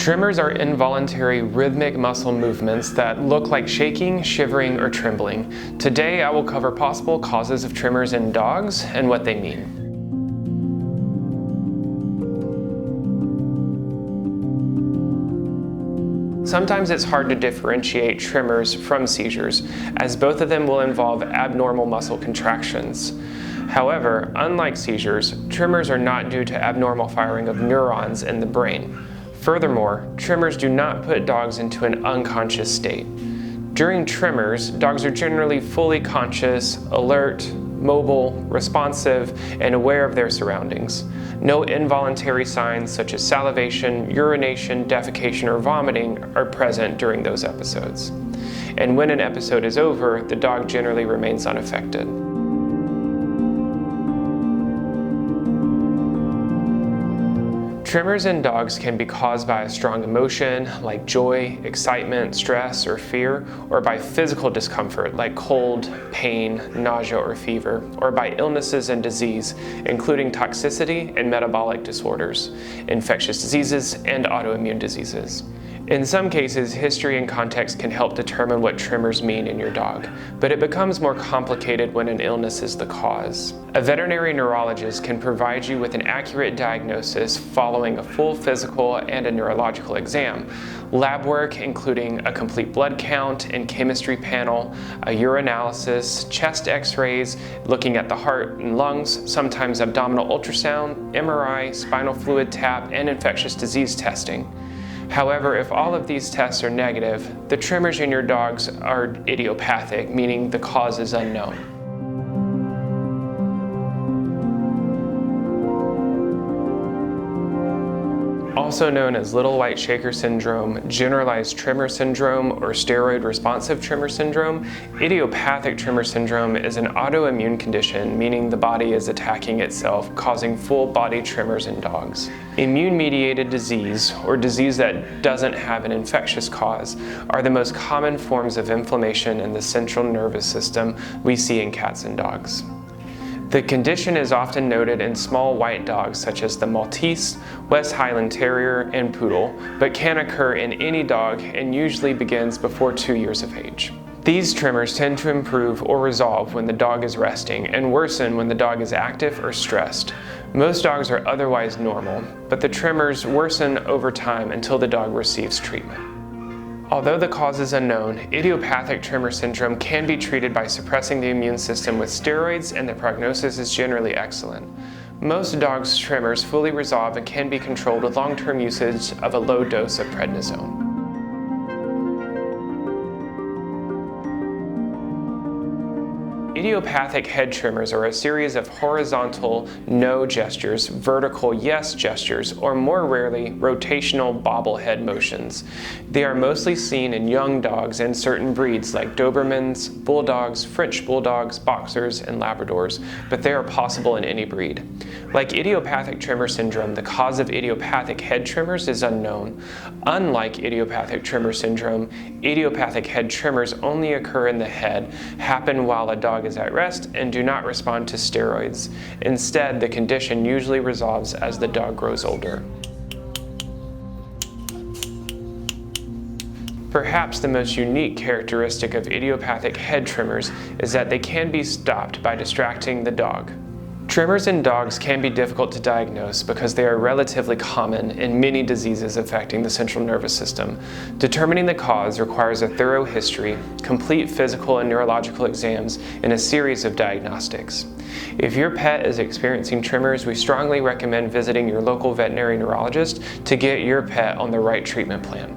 Tremors are involuntary rhythmic muscle movements that look like shaking, shivering, or trembling. Today I will cover possible causes of tremors in dogs and what they mean. Sometimes it's hard to differentiate tremors from seizures, as both of them will involve abnormal muscle contractions. However, unlike seizures, tremors are not due to abnormal firing of neurons in the brain. Furthermore, tremors do not put dogs into an unconscious state. During tremors, dogs are generally fully conscious, alert, mobile, responsive, and aware of their surroundings. No involuntary signs such as salivation, urination, defecation, or vomiting are present during those episodes. And when an episode is over, the dog generally remains unaffected. Tremors in dogs can be caused by a strong emotion like joy, excitement, stress, or fear, or by physical discomfort like cold, pain, nausea, or fever, or by illnesses and disease, including toxicity and metabolic disorders, infectious diseases, and autoimmune diseases. In some cases, history and context can help determine what tremors mean in your dog, but it becomes more complicated when an illness is the cause. A veterinary neurologist can provide you with an accurate diagnosis following a full physical and a neurological exam. Lab work including a complete blood count and chemistry panel, a urinalysis, chest x-rays, looking at the heart and lungs, sometimes abdominal ultrasound, MRI, spinal fluid tap, and infectious disease testing. However, if all of these tests are negative, the tremors in your dogs are idiopathic, meaning the cause is unknown. Also known as little white shaker syndrome, generalized tremor syndrome, or steroid responsive tremor syndrome, idiopathic tremor syndrome is an autoimmune condition, meaning the body is attacking itself, causing full body tremors in dogs. Immune-mediated disease, or disease that doesn't have an infectious cause, are the most common forms of inflammation in the central nervous system we see in cats and dogs. The condition is often noted in small white dogs such as the Maltese, West Highland Terrier, and Poodle, but can occur in any dog and usually begins before 2 years of age. These tremors tend to improve or resolve when the dog is resting and worsen when the dog is active or stressed. Most dogs are otherwise normal, but the tremors worsen over time until the dog receives treatment. Although the cause is unknown, idiopathic tremor syndrome can be treated by suppressing the immune system with steroids, and the prognosis is generally excellent. Most dogs' tremors fully resolve and can be controlled with long-term usage of a low dose of prednisone. Idiopathic head tremors are a series of horizontal no gestures, vertical yes gestures, or more rarely, rotational bobblehead motions. They are mostly seen in young dogs and certain breeds like Dobermans, Bulldogs, French Bulldogs, Boxers, and Labradors, but they are possible in any breed. Like idiopathic tremor syndrome, the cause of idiopathic head tremors is unknown. Unlike idiopathic tremor syndrome, idiopathic head tremors only occur in the head, happen while a dog is at rest, and do not respond to steroids. Instead, the condition usually resolves as the dog grows older. Perhaps the most unique characteristic of idiopathic head tremors is that they can be stopped by distracting the dog. Tremors in dogs can be difficult to diagnose because they are relatively common in many diseases affecting the central nervous system. Determining the cause requires a thorough history, complete physical and neurological exams, and a series of diagnostics. If your pet is experiencing tremors, we strongly recommend visiting your local veterinary neurologist to get your pet on the right treatment plan.